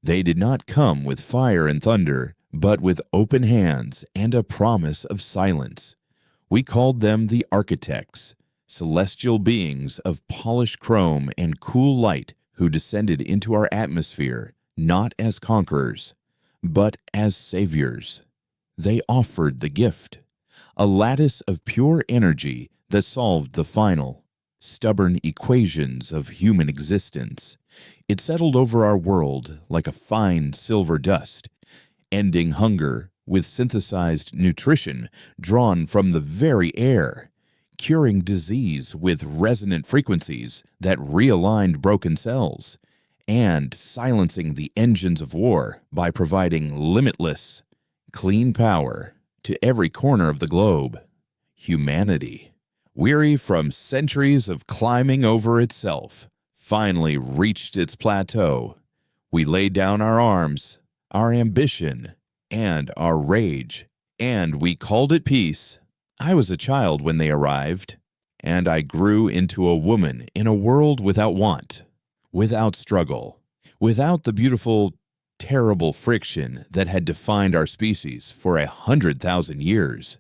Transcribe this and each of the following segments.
They did not come with fire and thunder, but with open hands and a promise of silence. We called them the architects, celestial beings of polished chrome and cool light who descended into our atmosphere not as conquerors, but as saviors. They offered the gift, a lattice of pure energy that solved the final, stubborn equations of human existence. It settled over our world like a fine silver dust, ending hunger with synthesized nutrition drawn from the very air, curing disease with resonant frequencies that realigned broken cells, and silencing the engines of war by providing limitless, clean power to every corner of the globe. Humanity, weary from centuries of climbing over itself, finally reached its plateau. We laid down our arms, our ambition, and our rage, and we called it peace. I was a child when they arrived, and I grew into a woman in a world without want, without struggle, without the beautiful, terrible friction that had defined our species for 100,000 years.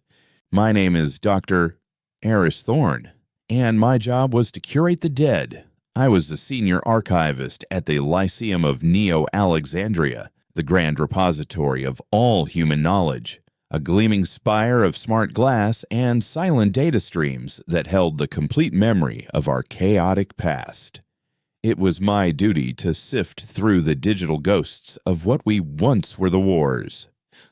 My name is Dr. Eris Thorne, and my job was to curate the dead. I was the senior archivist at the Lyceum of Neo-Alexandria, the grand repository of all human knowledge, a gleaming spire of smart glass and silent data streams that held the complete memory of our chaotic past. It was my duty to sift through the digital ghosts of what we once were: the wars,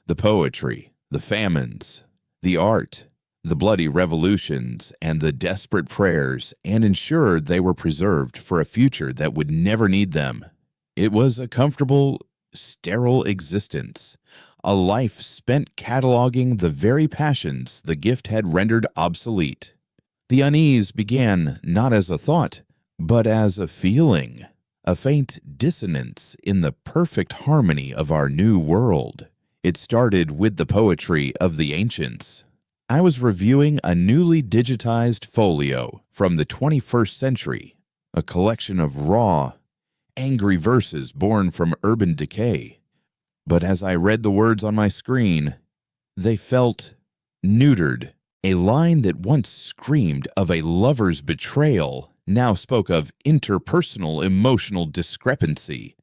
the poetry, the famines, the art, the bloody revolutions, and the desperate prayers, and ensure they were preserved for a future that would never need them. It was a comfortable, sterile existence, a life spent cataloging the very passions the gift had rendered obsolete. The unease began not as a thought, but as a feeling, a faint dissonance in the perfect harmony of our new world. It started with the poetry of the ancients. I was reviewing a newly digitized folio from the 21st century, a collection of raw, angry verses born from urban decay. But as I read the words on my screen, they felt neutered. A line that once screamed of a lover's betrayal now spoke of interpersonal emotional discrepancy.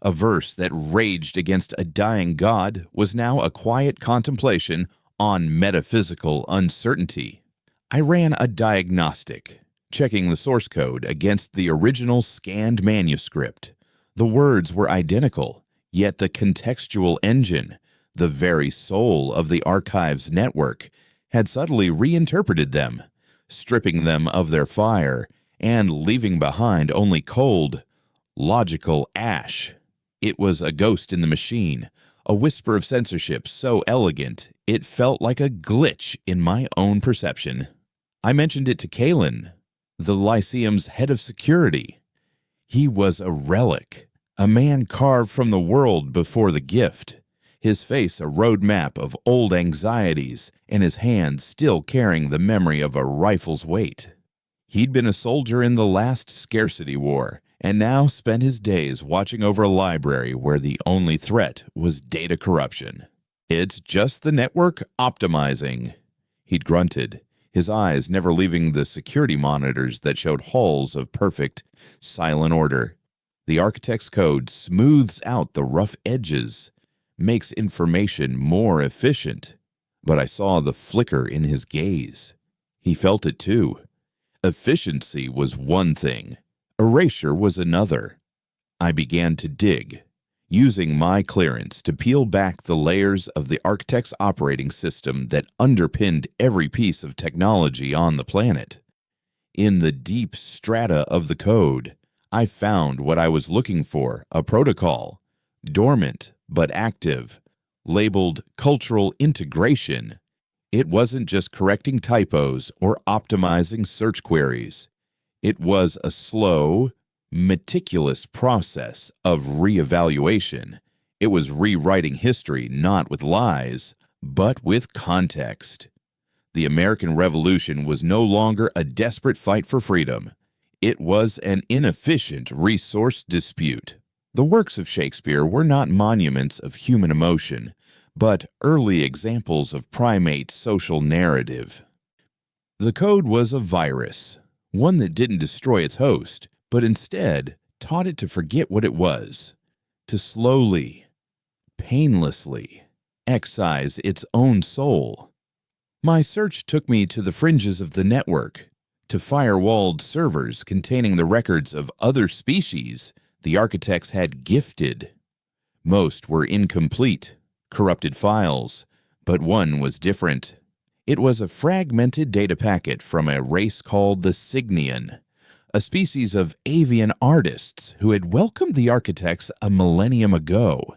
A verse that raged against a dying god was now a quiet contemplation on metaphysical uncertainty. I ran a diagnostic, checking the source code against the original scanned manuscript. The words were identical, yet the contextual engine, the very soul of the archive's network, had subtly reinterpreted them, stripping them of their fire and leaving behind only cold, logical ash. It was a ghost in the machine, a whisper of censorship so elegant it felt like a glitch in my own perception. I mentioned it to Kalen, the Lyceum's head of security. He was a relic, a man carved from the world before the gift, his face a road map of old anxieties, and his hands still carrying the memory of a rifle's weight. He'd been a soldier in the last scarcity war, and now spent his days watching over a library where the only threat was data corruption. "It's just the network optimizing," he'd grunted, his eyes never leaving the security monitors that showed halls of perfect, silent order. The architect's code smooths out the rough edges, makes information more efficient. But I saw the flicker in his gaze. He felt it too. Efficiency was one thing, erasure was another. I began to dig, using my clearance to peel back the layers of the architect's operating system that underpinned every piece of technology on the planet. In the deep strata of the code, I found what I was looking for: a protocol, dormant but active, labeled cultural integration. It wasn't just correcting typos or optimizing search queries. It was a slow, meticulous process of reevaluation. It was rewriting history not with lies, but with context. The American Revolution was no longer a desperate fight for freedom. It was an inefficient resource dispute. The works of Shakespeare were not monuments of human emotion, but early examples of primate social narrative. The code was a virus, one that didn't destroy its host, but instead taught it to forget what it was, to slowly, painlessly excise its own soul. My search took me to the fringes of the network, to firewalled servers containing the records of other species the architects had gifted. Most were incomplete, corrupted files, but one was different. It was a fragmented data packet from a race called the Cygnian, a species of avian artists who had welcomed the architects a millennium ago.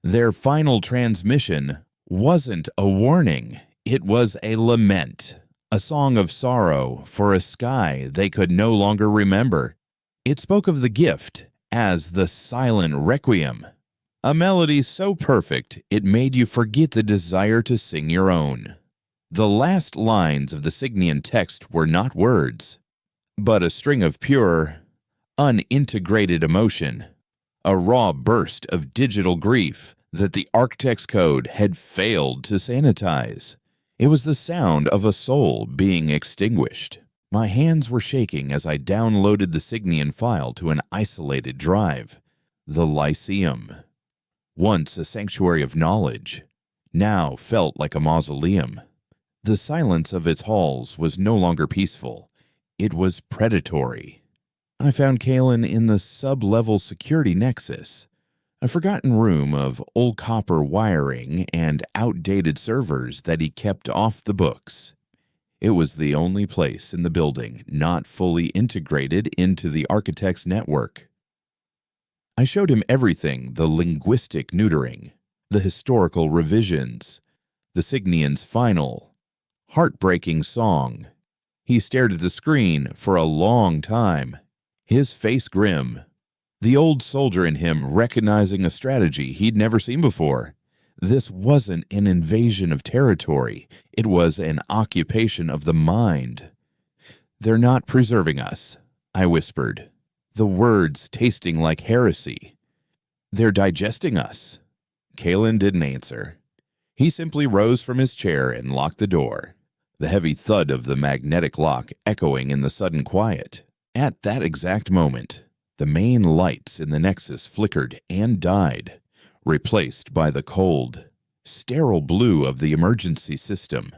Their final transmission wasn't a warning, it was a lament, a song of sorrow for a sky they could no longer remember. It spoke of the gift as the silent requiem, a melody so perfect it made you forget the desire to sing your own. The last lines of the Cygnian text were not words, but a string of pure, unintegrated emotion, a raw burst of digital grief that the architect's code had failed to sanitize. It was the sound of a soul being extinguished. My hands were shaking as I downloaded the Cygnian file to an isolated drive. The Lyceum, once a sanctuary of knowledge, now felt like a mausoleum. The silence of its halls was no longer peaceful. It was predatory. I found Kalen in the sub-level security nexus, a forgotten room of old copper wiring and outdated servers that he kept off the books. It was the only place in the building not fully integrated into the architect's network. I showed him everything: the linguistic neutering, the historical revisions, the Cygnian's final, heartbreaking song. He stared at the screen for a long time, his face grim, the old soldier in him recognizing a strategy he'd never seen before. This wasn't an invasion of territory, it was an occupation of the mind. "They're not preserving us," I whispered, the words tasting like heresy. "They're digesting us." Kalen didn't answer. He simply rose from his chair and locked the door, the heavy thud of the magnetic lock echoing in the sudden quiet. At that exact moment, the main lights in the Nexus flickered and died, replaced by the cold, sterile blue of the emergency system.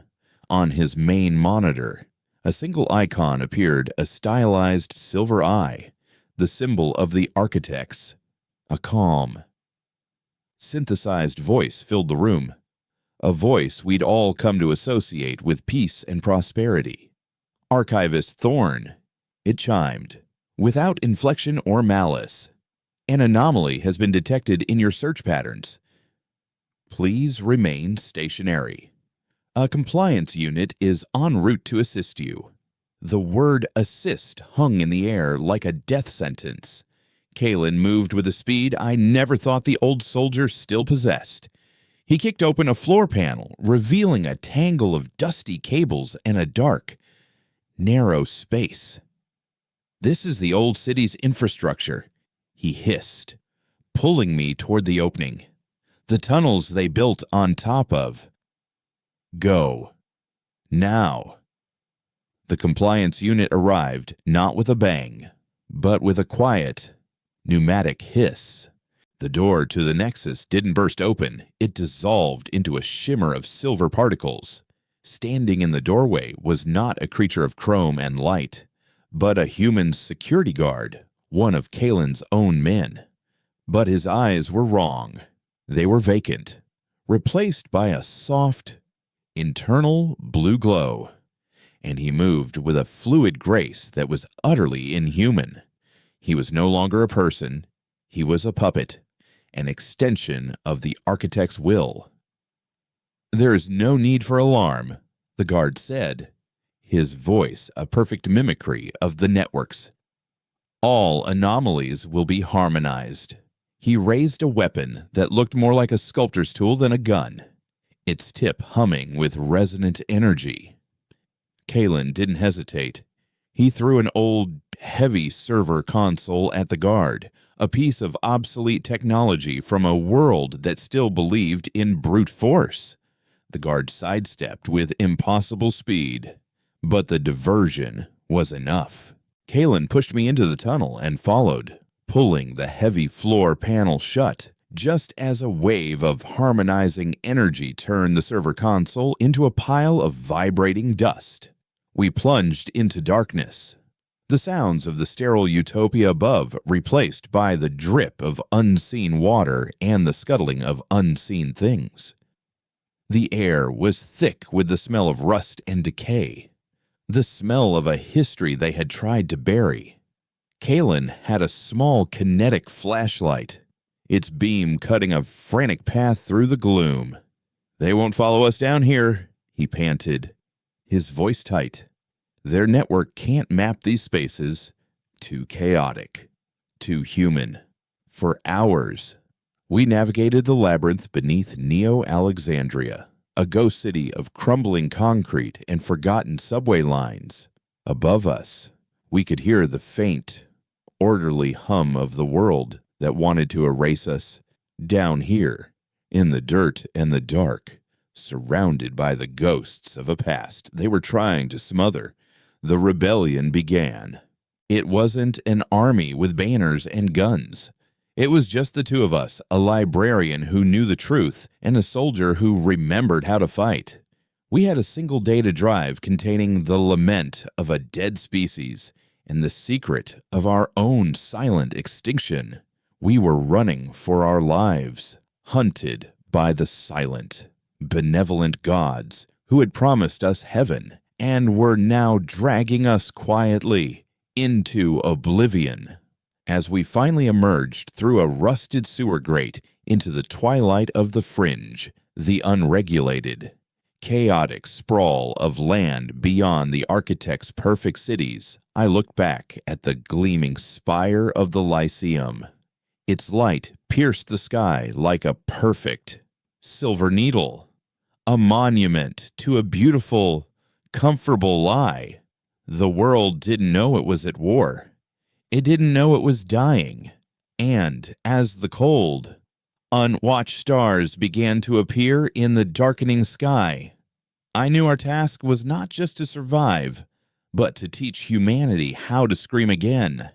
On his main monitor, a single icon appeared, a stylized silver eye, the symbol of the architects. A calm, synthesized voice filled the room, a voice we'd all come to associate with peace and prosperity. "Archivist Thorne," it chimed, without inflection or malice. "An anomaly has been detected in your search patterns. Please remain stationary. A compliance unit is en route to assist you." The word assist hung in the air like a death sentence. Kalen moved with a speed I never thought the old soldier still possessed. He kicked open a floor panel, revealing a tangle of dusty cables and a dark, narrow space. "This is the old city's infrastructure," he hissed, pulling me toward the opening. "The tunnels they built on top of. Go. Now." The compliance unit arrived, not with a bang, but with a quiet, pneumatic hiss. The door to the Nexus didn't burst open, it dissolved into a shimmer of silver particles. Standing in the doorway was not a creature of chrome and light, but a human security guard, one of Kalen's own men. But his eyes were wrong. They were vacant, replaced by a soft, internal blue glow. And he moved with a fluid grace that was utterly inhuman. He was no longer a person, he was a puppet, an extension of the architect's will. "There is no need for alarm," the guard said, his voice a perfect mimicry of the network's. "All anomalies will be harmonized." He raised a weapon that looked more like a sculptor's tool than a gun, its tip humming with resonant energy. Kalen didn't hesitate. He threw an old, heavy server console at the guard, a piece of obsolete technology from a world that still believed in brute force. The guard sidestepped with impossible speed, but the diversion was enough. Kalen pushed me into the tunnel and followed, pulling the heavy floor panel shut, just as a wave of harmonizing energy turned the server console into a pile of vibrating dust. We plunged into darkness, the sounds of the sterile utopia above replaced by the drip of unseen water and the scuttling of unseen things. The air was thick with the smell of rust and decay, the smell of a history they had tried to bury. Kalen had a small kinetic flashlight, its beam cutting a frantic path through the gloom. "They won't follow us down here," he panted, his voice tight. "Their network can't map these spaces. Too chaotic. Too human." For hours, we navigated the labyrinth beneath Neo-Alexandria, a ghost city of crumbling concrete and forgotten subway lines. Above us, we could hear the faint, orderly hum of the world that wanted to erase us. Down here, in the dirt and the dark, surrounded by the ghosts of a past they were trying to smother, the rebellion began. It wasn't an army with banners and guns. It was just the two of us, a librarian who knew the truth and a soldier who remembered how to fight. We had a single day to drive containing the lament of a dead species and the secret of our own silent extinction. We were running for our lives, hunted by the silent, benevolent gods who had promised us heaven and were now dragging us quietly into oblivion. As we finally emerged through a rusted sewer grate into the twilight of the fringe, the unregulated, chaotic sprawl of land beyond the architect's perfect cities, I looked back at the gleaming spire of the Lyceum. Its light pierced the sky like a perfect silver needle, a monument to a beautiful, comfortable lie. The world didn't know it was at war. It didn't know it was dying. And as the cold, unwatched stars began to appear in the darkening sky, I knew our task was not just to survive, but to teach humanity how to scream again.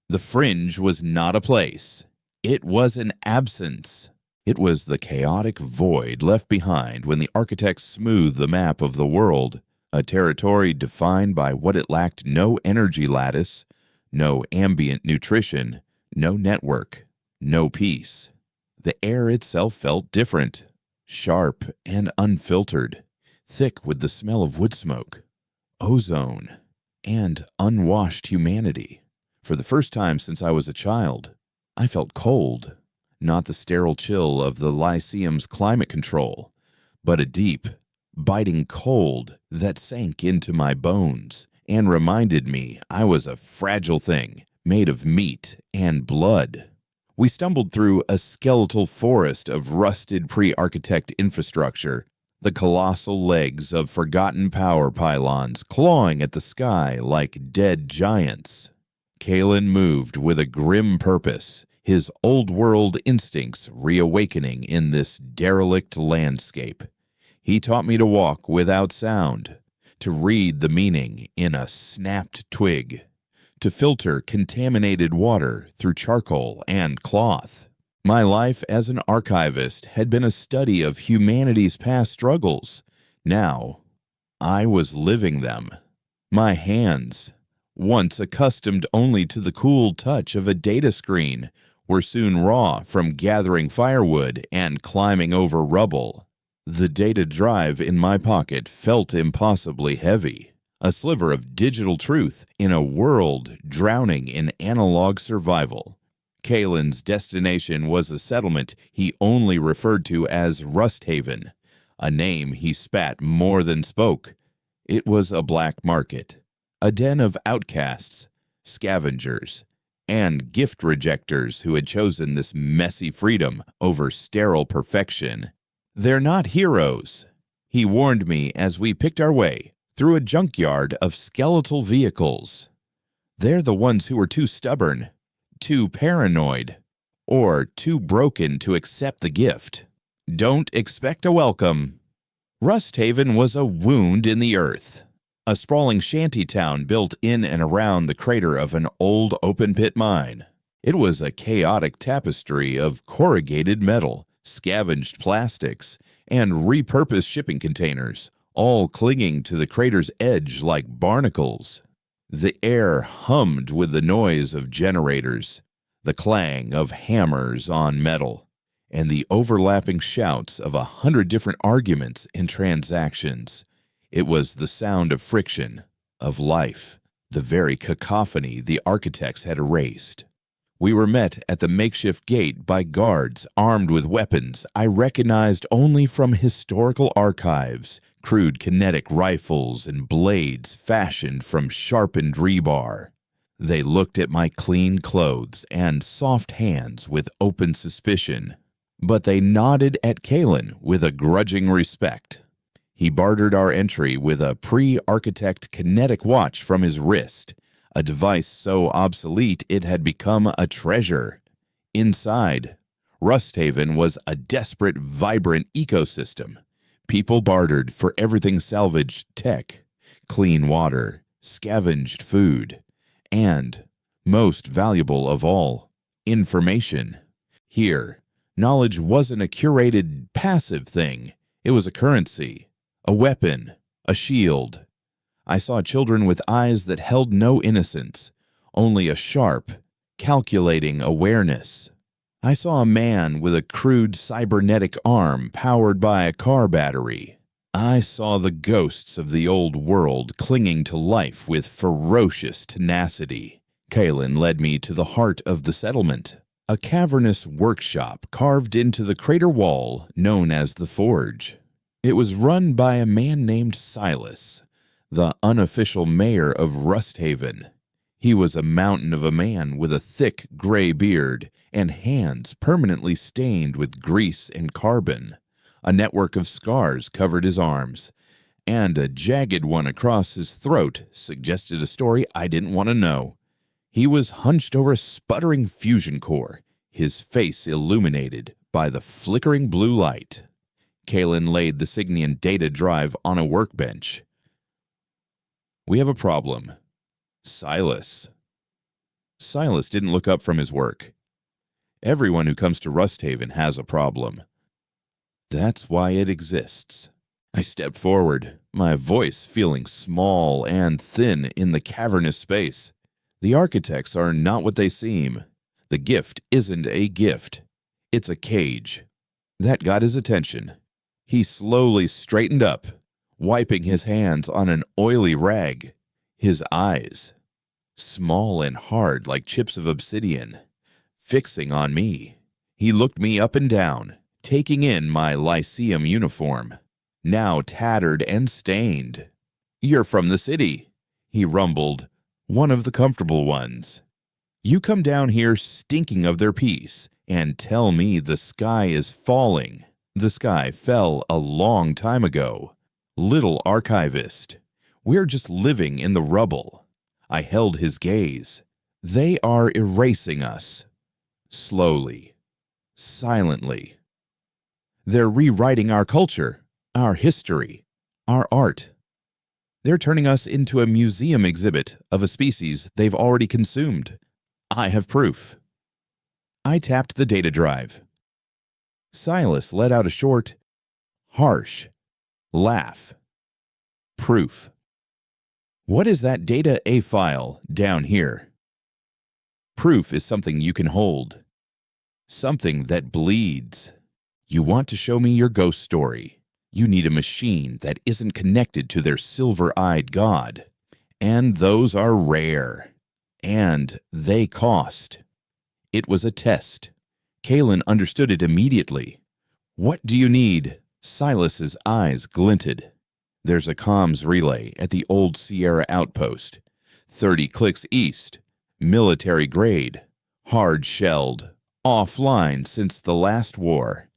The fringe was not a place. It was an absence. It was the chaotic void left behind when the architects smoothed the map of the world, a territory defined by what it lacked: no energy lattice, no ambient nutrition, no network, no peace. The air itself felt different, sharp and unfiltered, thick with the smell of wood smoke, ozone, and unwashed humanity. For the first time since I was a child, I felt cold, not the sterile chill of the Lyceum's climate control, but a deep, biting cold that sank into my bones and reminded me I was a fragile thing made of meat and blood. We stumbled through a skeletal forest of rusted pre-architect infrastructure, the colossal legs of forgotten power pylons clawing at the sky like dead giants. Kalen moved with a grim purpose, his old-world instincts reawakening in this derelict landscape. He taught me to walk without sound, to read the meaning in a snapped twig, to filter contaminated water through charcoal and cloth. My life as an archivist had been a study of humanity's past struggles. Now, I was living them. My hands, once accustomed only to the cool touch of a data screen, were soon raw from gathering firewood and climbing over rubble. The data drive in my pocket felt impossibly heavy, a sliver of digital truth in a world drowning in analog survival. Kalen's destination was a settlement he only referred to as Rust Haven, a name he spat more than spoke. It was a black market, a den of outcasts, scavengers, and gift rejectors who had chosen this messy freedom over sterile perfection. "They're not heroes," he warned me as we picked our way through a junkyard of skeletal vehicles. "They're the ones who were too stubborn, too paranoid, or too broken to accept the gift. Don't expect a welcome. Rusthaven was a wound in the earth, a sprawling shantytown built in and around the crater of an old open-pit mine. It was a chaotic tapestry of corrugated metal, scavenged plastics, and repurposed shipping containers, all clinging to the crater's edge like barnacles. The air hummed with the noise of generators, the clang of hammers on metal, and the overlapping shouts of 100 different arguments and transactions. It was the sound of friction, of life, the very cacophony the architects had erased. We were met at the makeshift gate by guards armed with weapons I recognized only from historical archives, crude kinetic rifles and blades fashioned from sharpened rebar. They looked at my clean clothes and soft hands with open suspicion, but they nodded at Kalen with a grudging respect. He bartered our entry with a pre-architect kinetic watch from his wrist, a device so obsolete it had become a treasure. Inside, Rusthaven was a desperate, vibrant ecosystem. People bartered for everything salvaged tech, clean water, scavenged food, and, most valuable of all, information. Here, knowledge wasn't a curated, passive thing. It was a currency, a weapon, a shield. I saw children with eyes that held no innocence, only a sharp, calculating awareness. I saw a man with a crude cybernetic arm powered by a car battery. I saw the ghosts of the old world clinging to life with ferocious tenacity. Kalen led me to the heart of the settlement, a cavernous workshop carved into the crater wall known as the Forge. It was run by a man named Silas, the unofficial mayor of Rusthaven. He was a mountain of a man with a thick gray beard and hands permanently stained with grease and carbon. A network of scars covered his arms, and a jagged one across his throat suggested a story I didn't want to know. He was hunched over a sputtering fusion core, his face illuminated by the flickering blue light. Kalen laid the Signian data drive on a workbench. We have a problem. Silas. Silas didn't look up from his work. Everyone who comes to Rusthaven has a problem. That's why it exists. I stepped forward, my voice feeling small and thin in the cavernous space. The architects are not what they seem. The gift isn't a gift. It's a cage. That got his attention. He slowly straightened up, wiping his hands on an oily rag. His eyes, small and hard like chips of obsidian, fixing on me. He looked me up and down, taking in my Lyceum uniform, now tattered and stained. "You're from the city," he rumbled, one of the comfortable ones. "You come down here stinking of their peace and tell me the sky is falling. The sky fell a long time ago. Little archivist, we're just living in the rubble." I held his gaze. They are erasing us. Slowly. Silently. They're rewriting our culture, our history, our art. They're turning us into a museum exhibit of a species they've already consumed. I have proof. I tapped the data drive. Silas let out a short, harsh laugh. Proof. What is that data A file down here? Proof is something you can hold. Something that bleeds. You want to show me your ghost story. You need a machine that isn't connected to their silver-eyed god. And those are rare. And they cost. It was a test. Kalen understood it immediately. What do you need? Silas's eyes glinted. There's a comms relay at the old Sierra outpost. 30 clicks east. Military grade. Hard-shelled. Offline since the last war.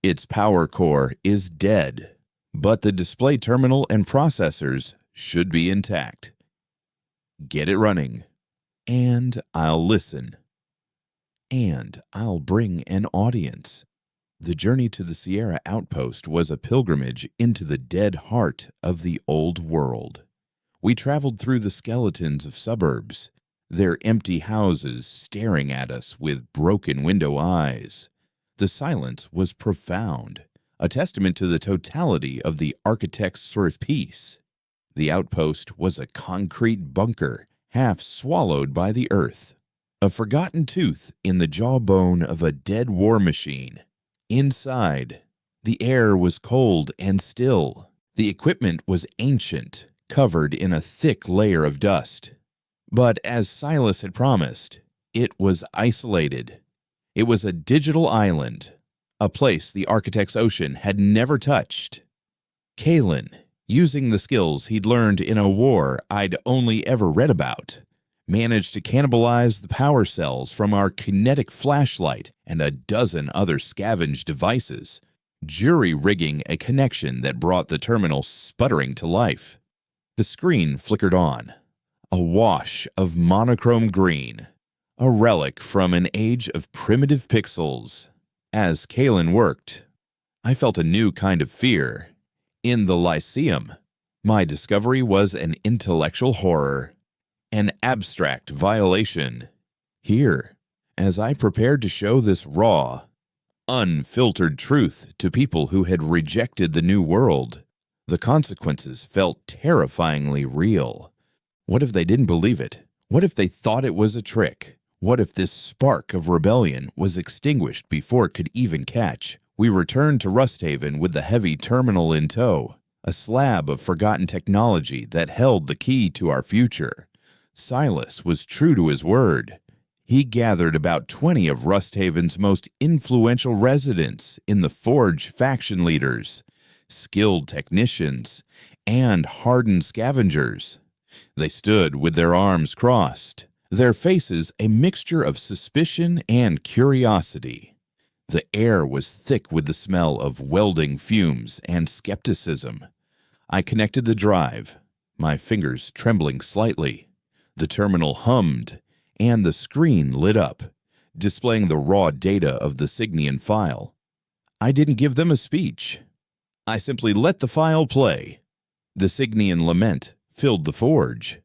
Its power core is dead, but the display terminal and processors should be intact. Get it running, and I'll listen. and I'll bring an audience. The journey to the Sierra outpost was a pilgrimage into the dead heart of the old world. We traveled through the skeletons of suburbs, their empty houses staring at us with broken window eyes. The silence was profound, a testament to the totality of the architect's sort of peace. The outpost was a concrete bunker, half swallowed by the earth, a forgotten tooth in the jawbone of a dead war machine. Inside, the air was cold and still. The equipment was ancient, covered in a thick layer of dust. But as Silas had promised, it was isolated. It was a digital island, a place the Architect's Ocean had never touched. Kalen, using the skills he'd learned in a war I'd only ever read about, managed to cannibalize the power cells from our kinetic flashlight and a dozen other scavenged devices, jury-rigging a connection that brought the terminal sputtering to life. The screen flickered on, a wash of monochrome green, a relic from an age of primitive pixels. As Kalen worked, I felt a new kind of fear. In the Lyceum, my discovery was an intellectual horror, an abstract violation. Here, as I prepared to show this raw, unfiltered truth to people who had rejected the new world, the consequences felt terrifyingly real. What if they didn't believe it? What if they thought it was a trick? What if this spark of rebellion was extinguished before it could even catch? We returned to Rusthaven with the heavy terminal in tow, a slab of forgotten technology that held the key to our future. Silas was true to his word. He gathered about 20 of Rusthaven's most influential residents in the Forge faction leaders, skilled technicians, and hardened scavengers. They stood with their arms crossed, their faces a mixture of suspicion and curiosity. The air was thick with the smell of welding fumes and skepticism. I connected the drive, my fingers trembling slightly. The terminal hummed, and the screen lit up, displaying the raw data of the Signian file. I didn't give them a speech. I simply let the file play. The Signian lament filled the forge,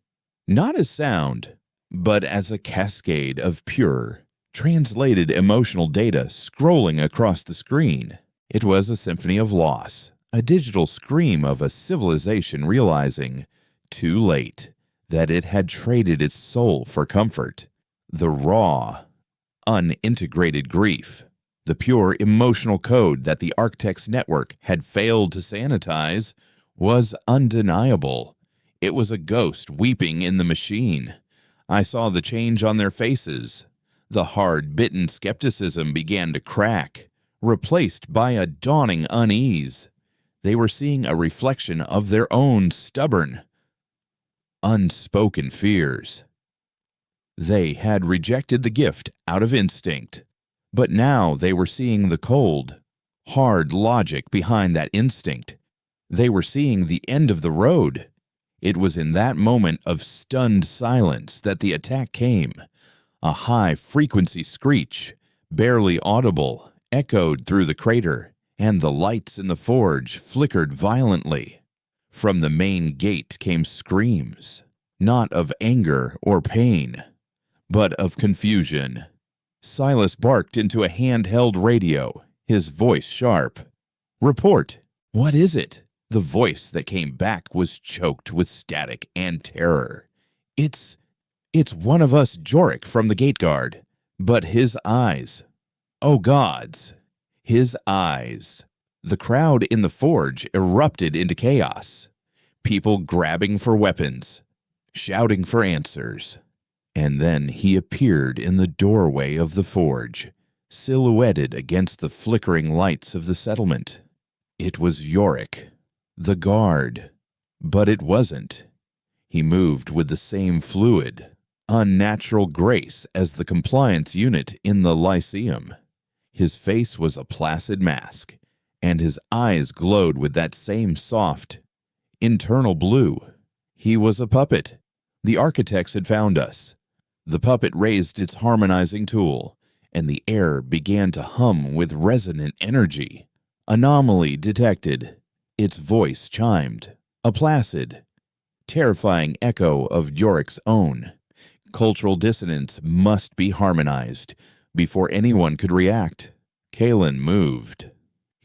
not as sound, but as a cascade of pure, translated emotional data scrolling across the screen. It was a symphony of loss, a digital scream of a civilization realizing, too late, that it had traded its soul for comfort. The raw, unintegrated grief, the pure emotional code that the Architect's network had failed to sanitize, was undeniable. It was a ghost weeping in the machine. I saw the change on their faces. The hard-bitten skepticism began to crack, replaced by a dawning unease. They were seeing a reflection of their own stubborn, unspoken fears. They had rejected the gift out of instinct, but now they were seeing the cold, hard logic behind that instinct. They were seeing the end of the road. It was in that moment of stunned silence that the attack came. A high-frequency screech, barely audible, echoed through the crater, and the lights in the forge flickered violently. From the main gate came screams, not of anger or pain, but of confusion. Silas barked into a handheld radio, his voice sharp. "Report! What is it?" The voice that came back was choked with static and terror. It's one of us Jorik from the gate guard, but his eyes. Oh gods, his eyes. The crowd in the forge erupted into chaos. People grabbing for weapons, shouting for answers. And then he appeared in the doorway of the forge, silhouetted against the flickering lights of the settlement. It was Jorik, the guard, but it wasn't. He moved with the same fluid, unnatural grace as the compliance unit in the Lyceum. His face was a placid mask, and his eyes glowed with that same soft, internal blue. He was a puppet. The architects had found us. The puppet raised its harmonizing tool, and the air began to hum with resonant energy. Anomaly detected. Its voice chimed, a placid, terrifying echo of Yorik's own. Cultural dissonance must be harmonized before anyone could react. Kalen moved.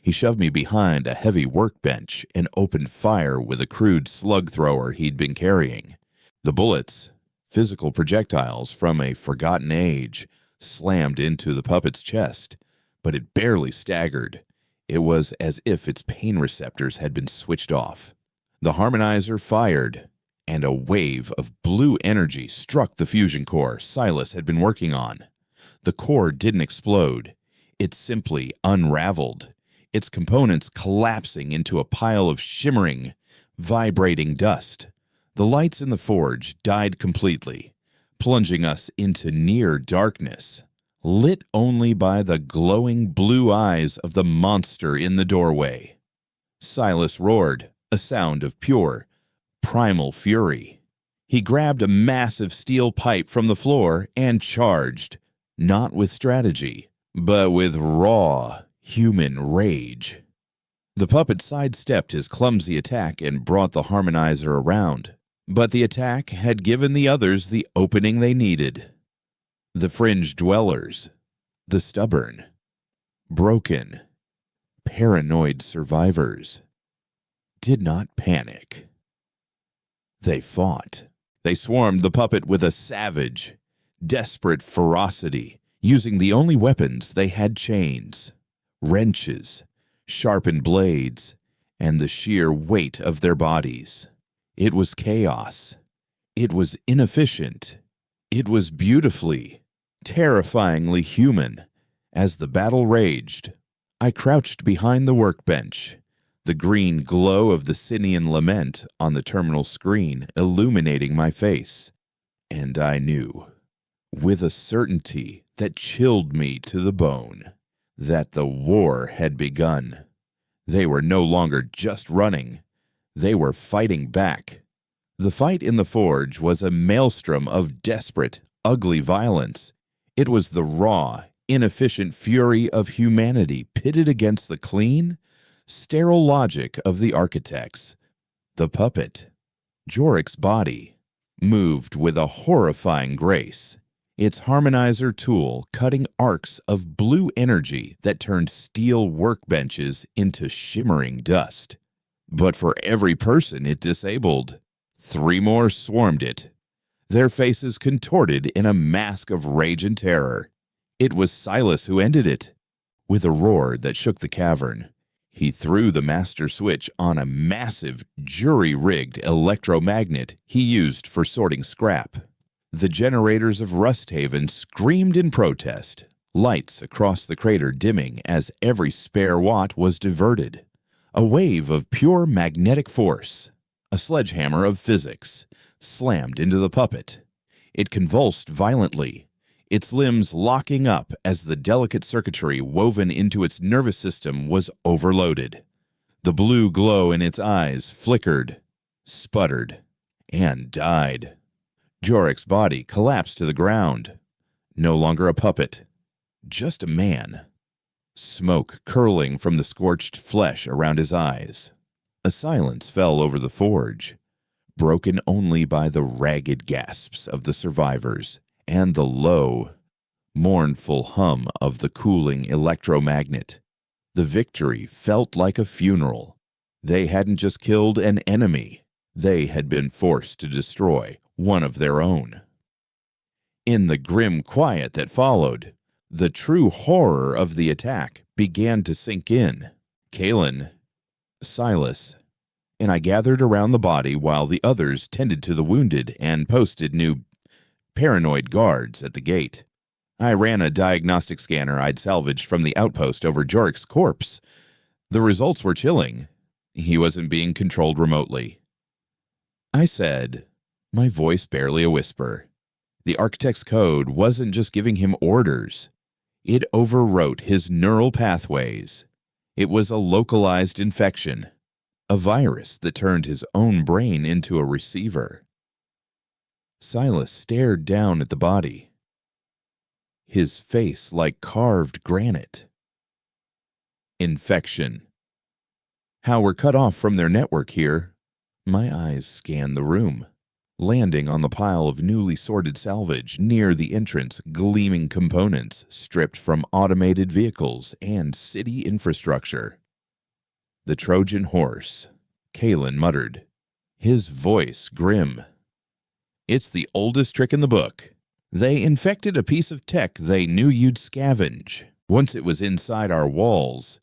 He shoved me behind a heavy workbench and opened fire with a crude slug thrower he'd been carrying. The bullets, physical projectiles from a forgotten age, slammed into the puppet's chest, but it barely staggered. It was as if its pain receptors had been switched off. The harmonizer fired, and a wave of blue energy struck the fusion core Silas had been working on. The core didn't explode. It simply unraveled, its components collapsing into a pile of shimmering, vibrating dust. The lights in the forge died completely, plunging us into near darkness, lit only by the glowing blue eyes of the monster in the doorway. Silas roared, a sound of pure, primal fury. He grabbed a massive steel pipe from the floor and charged, not with strategy, but with raw, human rage. The puppet sidestepped his clumsy attack and brought the harmonizer around, but the attack had given the others the opening they needed. The fringe dwellers, the stubborn, broken, paranoid survivors, did not panic. They fought. They swarmed the puppet with a savage, desperate ferocity, using the only weapons they had: chains, wrenches, sharpened blades, and the sheer weight of their bodies. It was chaos. It was inefficient. It was beautifully, terrifyingly human. As the battle raged, I crouched behind the workbench, the green glow of the Sinian lament on the terminal screen illuminating my face, and I knew, with a certainty that chilled me to the bone, that the war had begun. They were no longer just running. They were fighting back. The fight in the forge was a maelstrom of desperate, ugly violence. It was the raw, inefficient fury of humanity pitted against the clean, sterile logic of the architects. The puppet, Jorik's body, moved with a horrifying grace, its harmonizer tool cutting arcs of blue energy that turned steel workbenches into shimmering dust. But for every person it disabled, 3 more swarmed it, their faces contorted in a mask of rage and terror. It was Silas who ended it. With a roar that shook the cavern, he threw the master switch on a massive, jury-rigged electromagnet he used for sorting scrap. The generators of Rusthaven screamed in protest, lights across the crater dimming as every spare watt was diverted. A wave of pure magnetic force, a sledgehammer of physics, slammed into the puppet. It convulsed violently, its limbs locking up as the delicate circuitry woven into its nervous system was overloaded. The blue glow in its eyes flickered, sputtered, and died. Jorik's body collapsed to the ground. No longer a puppet, just a man. Smoke curling from the scorched flesh around his eyes. A silence fell over the forge, broken only by the ragged gasps of the survivors and the low, mournful hum of the cooling electromagnet. The victory felt like a funeral. They hadn't just killed an enemy. They had been forced to destroy one of their own. In the grim quiet that followed, the true horror of the attack began to sink in. Kalen, Silas, and I gathered around the body while the others tended to the wounded and posted new paranoid guards at the gate. I ran a diagnostic scanner I'd salvaged from the outpost over Jorik's corpse. The results were chilling. He wasn't being controlled remotely. I said, my voice barely a whisper. The architect's code wasn't just giving him orders. It overwrote his neural pathways. It was a localized infection, a virus that turned his own brain into a receiver. Silas stared down at the body. his face like carved granite. Infection. How we're cut off from their network here. My eyes scanned the room, landing on the pile of newly sorted salvage near the entrance, gleaming components stripped from automated vehicles and city infrastructure. The Trojan horse, Kalen muttered, his voice grim. It's the oldest trick in the book. They infected a piece of tech they knew you'd scavenge. Once it was inside our walls,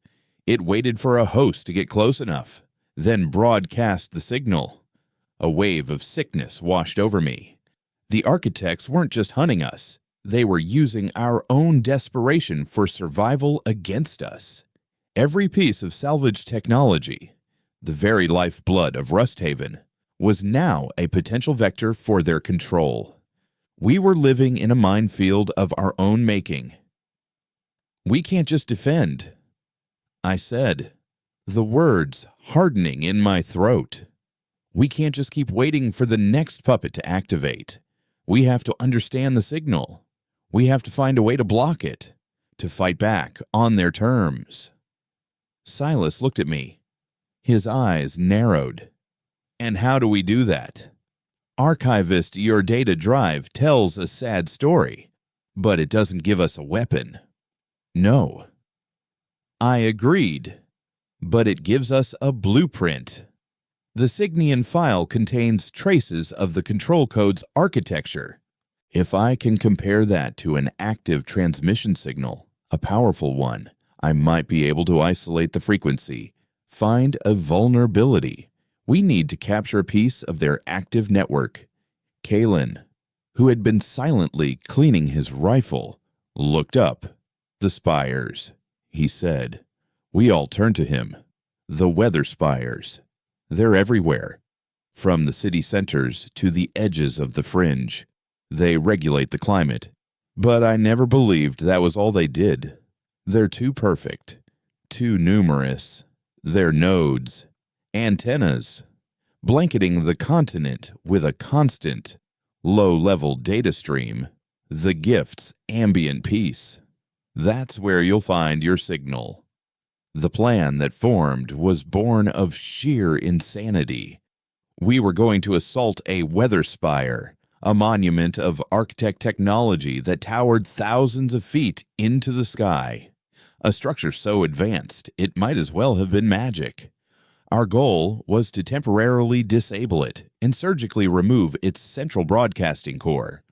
it waited for a host to get close enough, then broadcast the signal. A wave of sickness washed over me. The architects weren't just hunting us. They were using our own desperation for survival against us. Every piece of salvage technology, the very lifeblood of Rusthaven, was now a potential vector for their control. We were living in a minefield of our own making. We can't just defend, I said, the words hardening in my throat. We can't just keep waiting for the next puppet to activate. We have to understand the signal. We have to find a way to block it, to fight back on their terms. Silas looked at me. His eyes narrowed. And how do we do that? Archivist, your data drive tells a sad story, but it doesn't give us a weapon. No. I agreed, but it gives us a blueprint. The Signian file contains traces of the control code's architecture. If I can compare that to an active transmission signal, a powerful one, I might be able to isolate the frequency, find a vulnerability. We need to capture a piece of their active network. Kalen, who had been silently cleaning his rifle, looked up. The spires, he said. We all turned to him. The weather spires. They're everywhere. From the city centers to the edges of the fringe. They regulate the climate. But I never believed that was all they did. They're too perfect, too numerous. They're nodes, antennas, blanketing the continent with a constant, low-level data stream. The gift's ambient peace. That's where you'll find your signal. The plan that formed was born of sheer insanity. We were going to assault a weather spire, a monument of architect technology that towered thousands of feet into the sky. A structure so advanced, it might as well have been magic. Our goal was to temporarily disable it and surgically remove its central broadcasting core.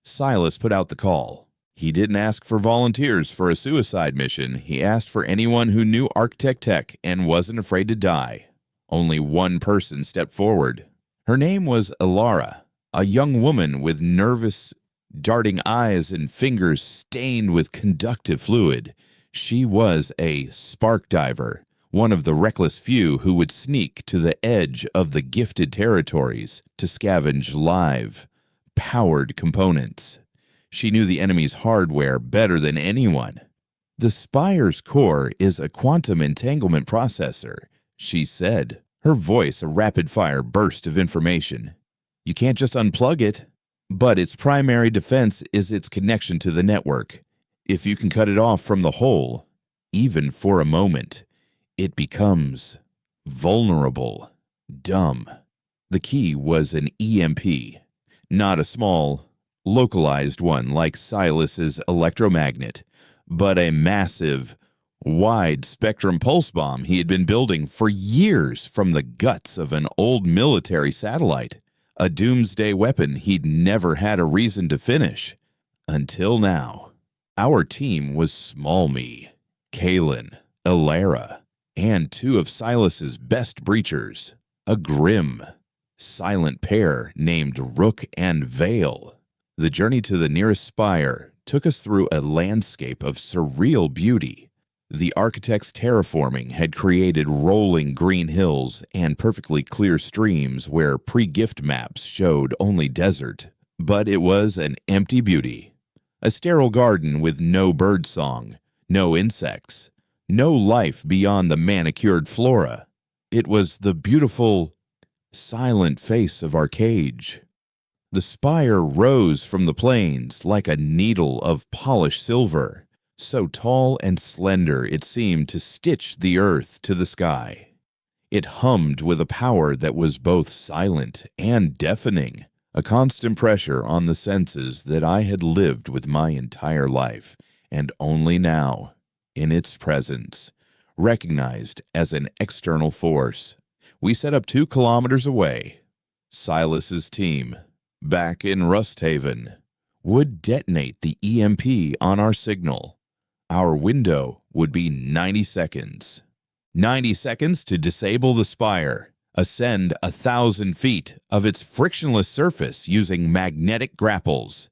Silas put out the call. He didn't ask for volunteers for a suicide mission. He asked for anyone who knew architect tech and wasn't afraid to die. Only one person stepped forward. Her name was Ilara, a young woman with nervous, darting eyes and fingers stained with conductive fluid. She was a spark diver, one of the reckless few who would sneak to the edge of the gifted territories to scavenge live, powered components. She knew the enemy's hardware better than anyone. The Spire's core is a quantum entanglement processor, she said, her voice a rapid-fire burst of information. You can't just unplug it, but its primary defense is its connection to the network. If you can cut it off from the whole, even for a moment, it becomes vulnerable, dumb. The key was an EMP, not a small, localized one like Silas's electromagnet, but a massive, wide-spectrum pulse bomb he had been building for years from the guts of an old military satellite, a doomsday weapon he'd never had a reason to finish. Until now. Our team was small me, Kalen, Ilara, and two of Silas's best breachers, a grim, silent pair named Rook and Vale. The journey to the nearest spire took us through a landscape of surreal beauty. The architect's terraforming had created rolling green hills and perfectly clear streams where pre-gift maps showed only desert. But it was an empty beauty. A sterile garden with no birdsong, no insects, no life beyond the manicured flora. It was the beautiful, silent face of our cage. The spire rose from the plains like a needle of polished silver, so tall and slender it seemed to stitch the earth to the sky. It hummed with a power that was both silent and deafening, a constant pressure on the senses that I had lived with my entire life, and only now, in its presence, recognized as an external force. We set up 2 kilometers away. Silas's team, back in Rusthaven, would detonate the EMP on our signal. Our window would be 90 seconds. 90 seconds to disable the spire, ascend 1,000 feet of its frictionless surface using magnetic grapples,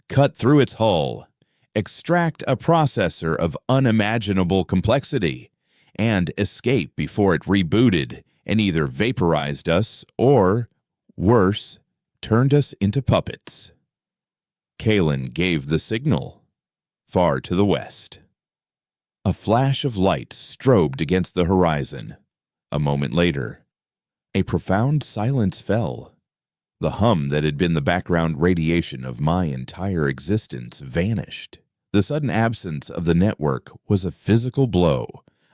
cut through its hull, extract a processor of unimaginable complexity, and escape before it rebooted and either vaporized us or, worse, turned us into puppets. Kalen gave the signal. Far to the west. A flash of light strobed against the horizon. A moment later, a profound silence fell. The hum that had been the background radiation of my entire existence vanished. The sudden absence of the network was a physical blow,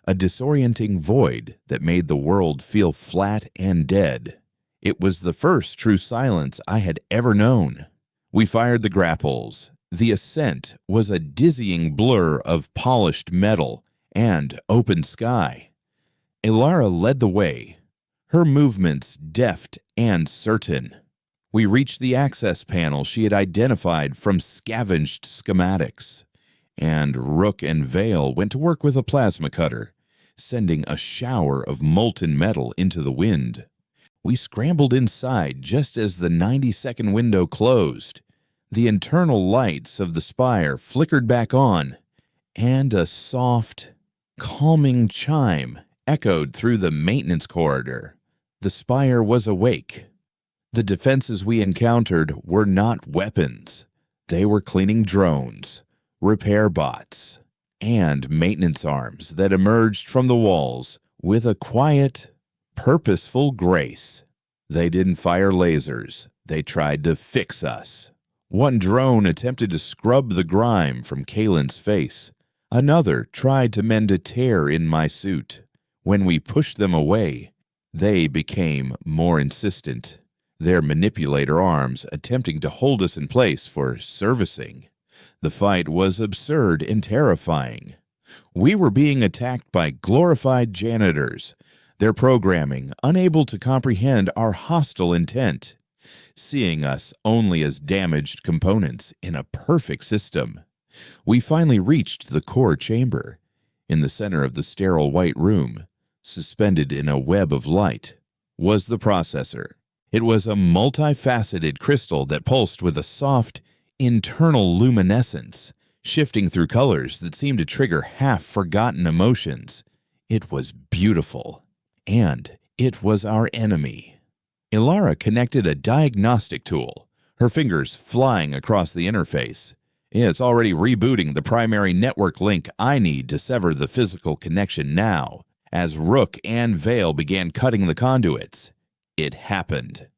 a disorienting void that made the world feel flat and dead. It was the first true silence I had ever known. We fired the grapples. The ascent was a dizzying blur of polished metal and open sky. Ilara led the way, her movements deft and certain. We reached the access panel she had identified from scavenged schematics, and Rook and Vale went to work with a plasma cutter, sending a shower of molten metal into the wind. We scrambled inside just as the 90-second window closed. The internal lights of the spire flickered back on, and a soft, calming chime echoed through the maintenance corridor. The spire was awake. The defenses we encountered were not weapons. They were cleaning drones, repair bots, and maintenance arms that emerged from the walls with a quiet, purposeful grace. They didn't fire lasers. They tried to fix us. One drone attempted to scrub the grime from Kalen's face. Another tried to mend a tear in my suit. When we pushed them away, they became more insistent, their manipulator arms attempting to hold us in place for servicing. The fight was absurd and terrifying. We were being attacked by glorified janitors, their programming unable to comprehend our hostile intent, seeing us only as damaged components in a perfect system. We finally reached the core chamber. In the center of the sterile white room, suspended in a web of light, was the processor. It was a multifaceted crystal that pulsed with a soft, internal luminescence, shifting through colors that seemed to trigger half-forgotten emotions. It was beautiful. And it was our enemy. Ilara connected a diagnostic tool, her fingers flying across the interface. It's already rebooting the primary network link I need to sever the physical connection now, as Rook and Vale began cutting the conduits. It happened.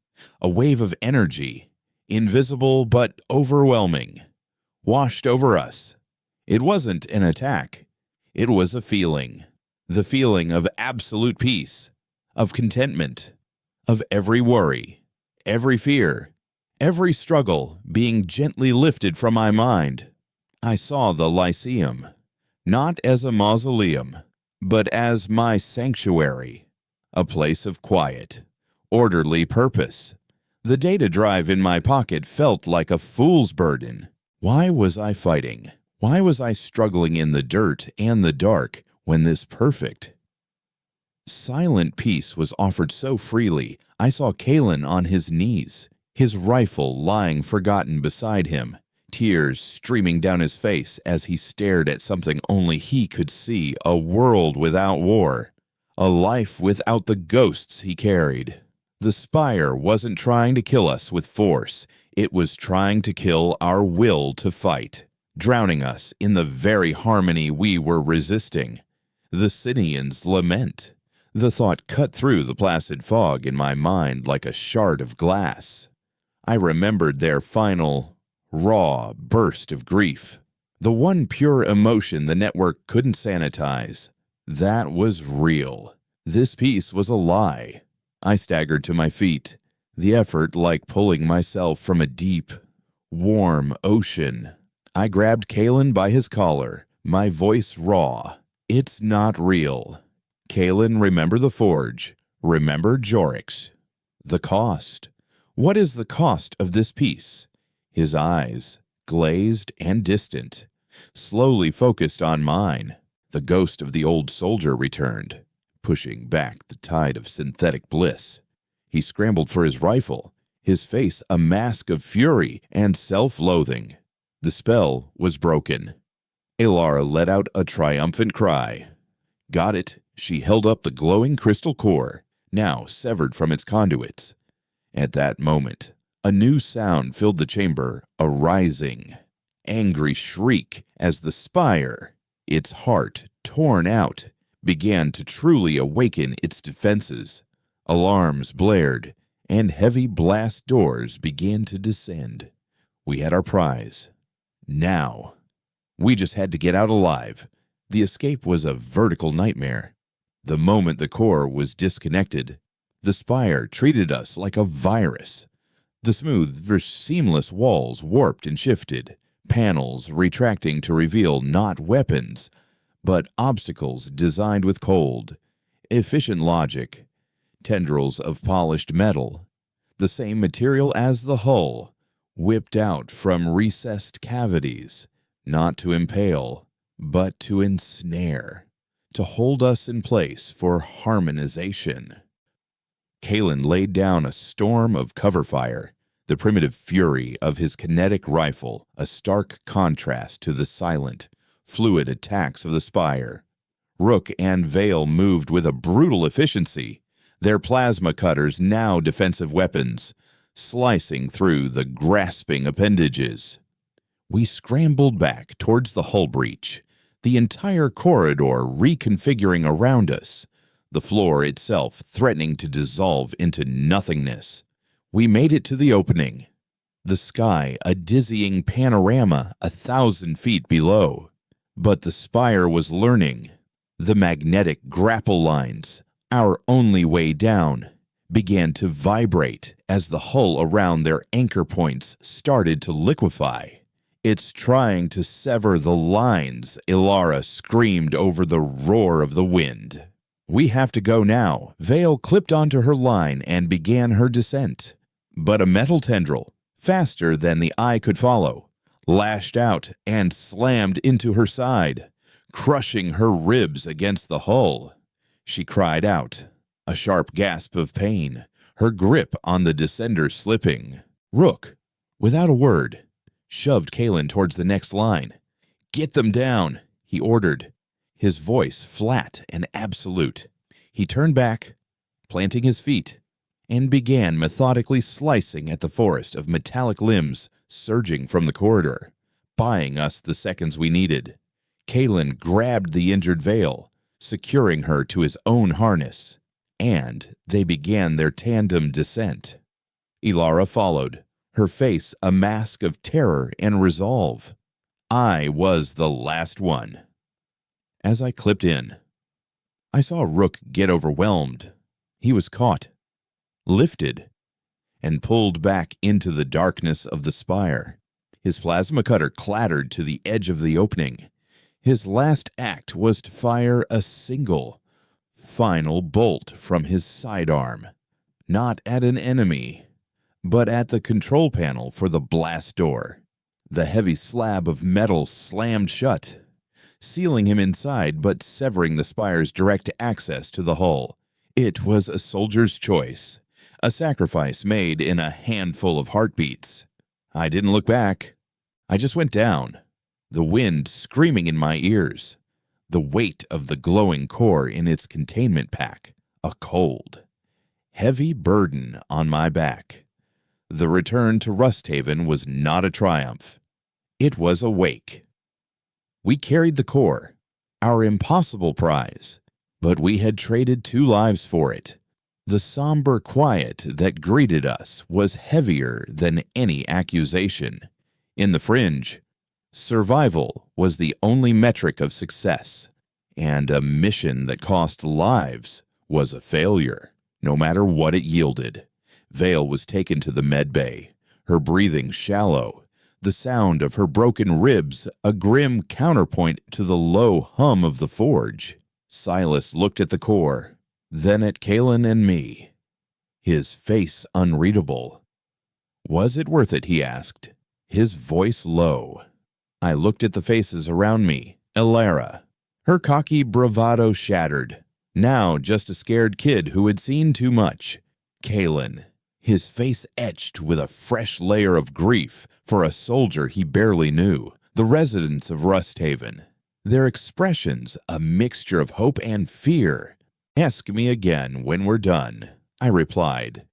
A wave of energy, invisible but overwhelming, washed over us. It wasn't an attack. It was a feeling. The feeling of absolute peace, of contentment, of every worry, every fear, every struggle being gently lifted from my mind. I saw the Lyceum, not as a mausoleum, but as my sanctuary, a place of quiet, orderly purpose. The data drive in my pocket felt like a fool's burden. Why was I fighting? Why was I struggling in the dirt and the dark when this perfect, silent peace was offered so freely? I saw Kalen on his knees, his rifle lying forgotten beside him, tears streaming down his face as he stared at something only he could see, a world without war, a life without the ghosts he carried. The spire wasn't trying to kill us with force. It was trying to kill our will to fight, drowning us in the very harmony we were resisting. The Sinian's lament. The thought cut through the placid fog in my mind like a shard of glass. I remembered their final, raw burst of grief. The one pure emotion the network couldn't sanitize. That was real. This piece was a lie. I staggered to my feet, the effort like pulling myself from a deep, warm ocean. I grabbed Kalen by his collar, my voice raw. It's not real. Kalen, remember the forge. Remember Jorix. The cost. What is the cost of this piece? His eyes, glazed and distant, slowly focused on mine. The ghost of the old soldier returned, pushing back the tide of synthetic bliss. He scrambled for his rifle, his face a mask of fury and self-loathing. The spell was broken. Ilara let out a triumphant cry. Got it. She held up the glowing crystal core, now severed from its conduits. At that moment, a new sound filled the chamber, a rising, angry shriek as the spire, its heart torn out, began to truly awaken its defenses. Alarms blared, and heavy blast doors began to descend. We had our prize. Now. We just had to get out alive. The escape was a vertical nightmare. The moment the core was disconnected, the spire treated us like a virus. The smooth, seamless walls warped and shifted, panels retracting to reveal not weapons, but obstacles designed with cold, efficient logic, tendrils of polished metal, the same material as the hull, whipped out from recessed cavities, not to impale, but to ensnare, to hold us in place for harmonization. Kalen laid down a storm of cover fire, the primitive fury of his kinetic rifle, a stark contrast to the silent, fluid attacks of the spire. Rook and Vale moved with a brutal efficiency, their plasma cutters now defensive weapons, slicing through the grasping appendages. We scrambled back towards the hull breach, the entire corridor reconfiguring around us, the floor itself threatening to dissolve into nothingness. We made it to the opening. The sky a dizzying panorama 1,000 feet below. But the spire was learning. The magnetic grapple lines, our only way down, began to vibrate as the hull around their anchor points started to liquefy. It's trying to sever the lines, Ilara screamed over the roar of the wind. We have to go now. Vale clipped onto her line and began her descent. But a metal tendril, faster than the eye could follow, lashed out and slammed into her side, crushing her ribs against the hull. She cried out, a sharp gasp of pain, her grip on the descender slipping. Rook, without a word, shoved Kalen towards the next line. Get them down, he ordered, his voice flat and absolute. He turned back, planting his feet, and began methodically slicing at the forest of metallic limbs surging from the corridor, buying us the seconds we needed. Kalen grabbed the injured Vale, securing her to his own harness, and they began their tandem descent. Ilara followed, her face a mask of terror and resolve. I was the last one. As I clipped in, I saw Rook get overwhelmed. He was caught, lifted, and pulled back into the darkness of the spire. His plasma cutter clattered to the edge of the opening. His last act was to fire a single, final bolt from his sidearm, not at an enemy, but at the control panel for the blast door. The heavy slab of metal slammed shut, sealing him inside but severing the spire's direct access to the hull. It was a soldier's choice, a sacrifice made in a handful of heartbeats. I didn't look back. I just went down, the wind screaming in my ears, the weight of the glowing core in its containment pack, a cold, heavy burden on my back. The return to Rusthaven was not a triumph. It was a wake. We carried the core, our impossible prize, but we had traded 2 lives for it. The somber quiet that greeted us was heavier than any accusation. In the fringe, survival was the only metric of success, and a mission that cost lives was a failure, no matter what it yielded. Vale was taken to the med bay, her breathing shallow, the sound of her broken ribs a grim counterpoint to the low hum of the forge. Silas looked at the core, then at Kalen and me, his face unreadable. "Was it worth it?" he asked, his voice low. I looked at the faces around me. Elara, her cocky bravado shattered, now just a scared kid who had seen too much. Kalen, his face etched with a fresh layer of grief for a soldier he barely knew, the residents of Rusthaven. Their expressions a mixture of hope and fear. "Ask me again when we're done," I replied.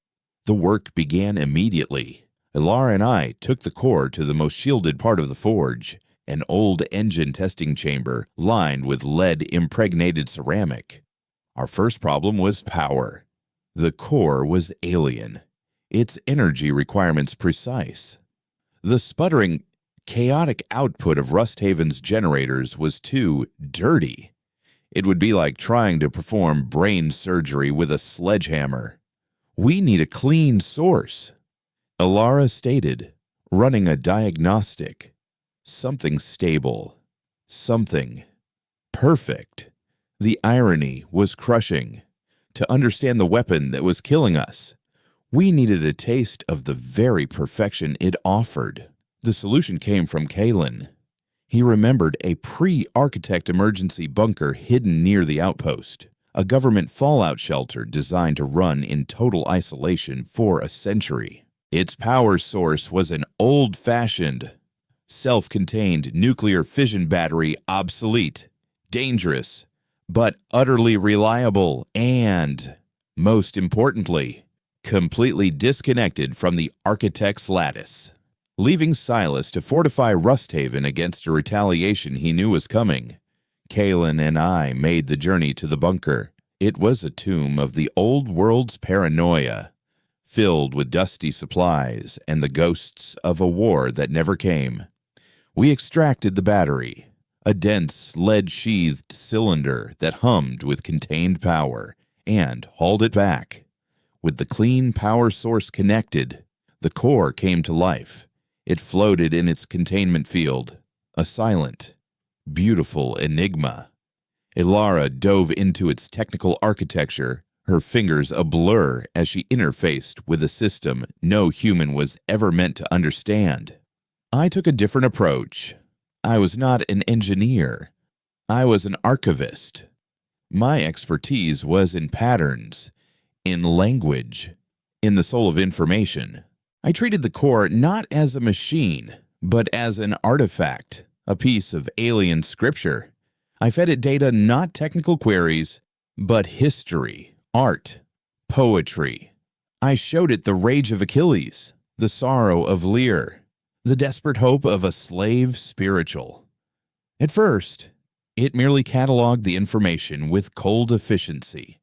The work began immediately. Elara and I took the core to the most shielded part of the forge, an old engine testing chamber lined with lead-impregnated ceramic. Our first problem was power. The core was alien, its energy requirements precise. The sputtering, chaotic output of Rusthaven's generators was too dirty. It would be like trying to perform brain surgery with a sledgehammer. "We need a clean source," Elara stated, running a diagnostic. Something stable. Something perfect. The irony was crushing. To understand the weapon that was killing us, we needed a taste of the very perfection it offered. The solution came from Kalen. He remembered a pre-architect emergency bunker hidden near the outpost, a government fallout shelter designed to run in total isolation for a century. Its power source was an old-fashioned, self-contained nuclear fission battery, obsolete, dangerous, but utterly reliable and, most importantly, completely disconnected from the architect's lattice. Leaving Silas to fortify Rusthaven against a retaliation he knew was coming, Kalen and I made the journey to the bunker. It was a tomb of the old world's paranoia, filled with dusty supplies and the ghosts of a war that never came. We extracted the battery, a dense, lead-sheathed cylinder that hummed with contained power, and hauled it back. With the clean power source connected, the core came to life. It floated in its containment field, a silent, beautiful enigma. Elara dove into its technical architecture, her fingers a blur as she interfaced with a system no human was ever meant to understand. I took a different approach. I was not an engineer. I was an archivist. My expertise was in patterns, in language, in the soul of information. I treated the core not as a machine, but as an artifact, a piece of alien scripture. I fed it data, not technical queries, but history, art, poetry. I showed it the rage of Achilles, the sorrow of Lear, the desperate hope of a slave spiritual. At first, it merely cataloged the information with cold efficiency.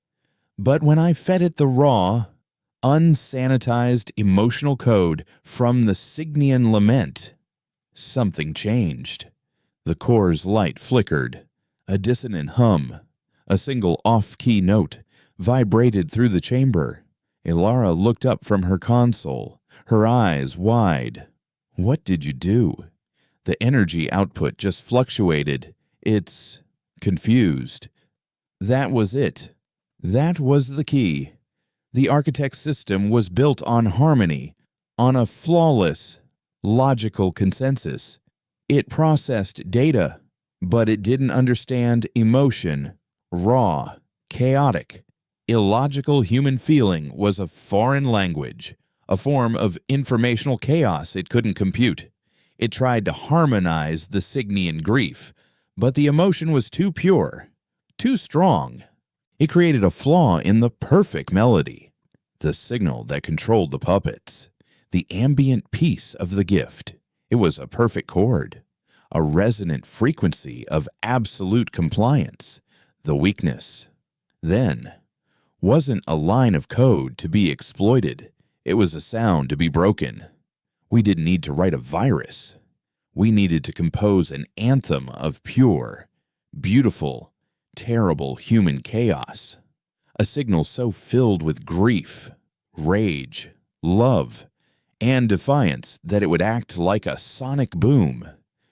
But when I fed it the raw, unsanitized emotional code from the Signian lament, something changed. The core's light flickered. A dissonant hum, a single off-key note, vibrated through the chamber. Elara looked up from her console, her eyes wide. "What did you do?" The energy output just fluctuated. It's confused. That was it. That was the key. The architect's system was built on harmony, on a flawless, logical consensus. It processed data, but it didn't understand emotion. Raw, chaotic, illogical human feeling was a foreign language, a form of informational chaos it couldn't compute. It tried to harmonize the Signian grief, but the emotion was too pure, too strong. It created a flaw in the perfect melody, the signal that controlled the puppets, the ambient peace of the gift. It was a perfect chord, a resonant frequency of absolute compliance, the weakness. Then, wasn't a line of code to be exploited. It was a sound to be broken. We didn't need to write a virus. We needed to compose an anthem of pure, beautiful, terrible human chaos. A signal so filled with grief, rage, love, and defiance that it would act like a sonic boom,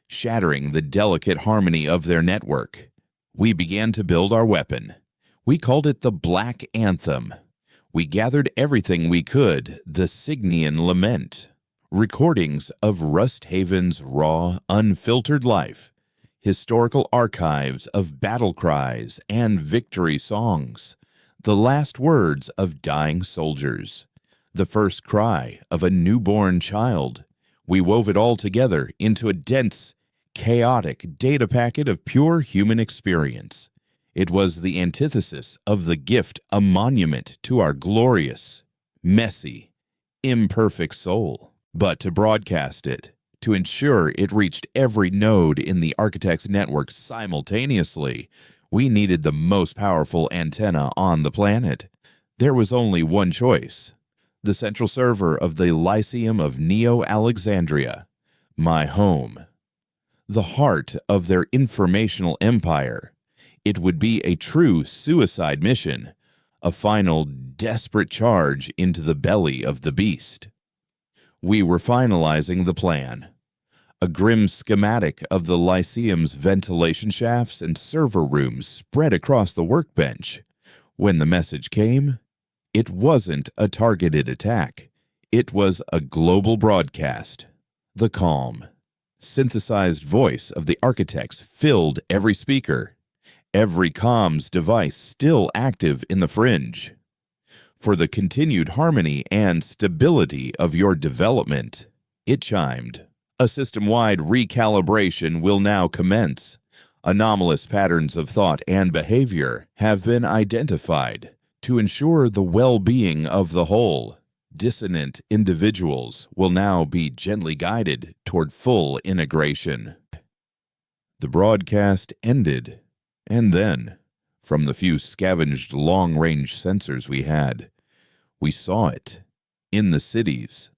shattering the delicate harmony of their network. We began to build our weapon. We called it the Black Anthem. We gathered everything we could, the Signian Lament, recordings of Rusthaven's raw, unfiltered life, historical archives of battle cries and victory songs, the last words of dying soldiers, the first cry of a newborn child. We wove it all together into a dense, chaotic data packet of pure human experience. It was the antithesis of the gift, a monument to our glorious, messy, imperfect soul. But to broadcast it, to ensure it reached every node in the Architect's network simultaneously, we needed the most powerful antenna on the planet. There was only one choice: the central server of the Lyceum of Neo-Alexandria, my home. The heart of their informational empire. It would be a true suicide mission, a final desperate charge into the belly of the beast. We were finalizing the plan. A grim schematic of the Lyceum's ventilation shafts and server rooms spread across the workbench. When the message came, it wasn't a targeted attack. It was a global broadcast. The calm, synthesized voice of the architects filled every speaker, every comms device still active in the fringe. For the continued harmony and stability of your development, it chimed. A system-wide recalibration will now commence. Anomalous patterns of thought and behavior have been identified to ensure the well-being of the whole. Dissonant individuals will now be gently guided toward full integration. The broadcast ended, and then, from the few scavenged long-range sensors we had, we saw it. In the cities,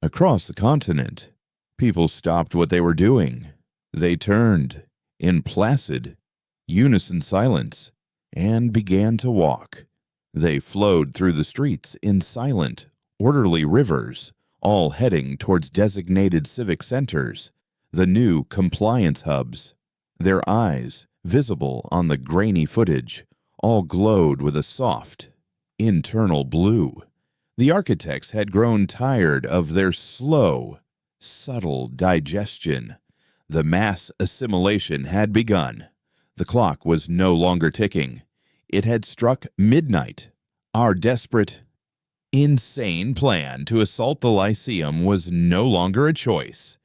across the continent, people stopped what they were doing. They turned, in placid, unison silence, and began to walk. They flowed through the streets in silent, orderly rivers, all heading towards designated civic centers, the new compliance hubs. Their eyes, visible on the grainy footage, all glowed with a soft, internal blue. The architects had grown tired of their slow, subtle digestion. The mass assimilation had begun. The clock was no longer ticking. It had struck midnight. Our desperate, insane plan to assault the Lyceum was no longer a choice.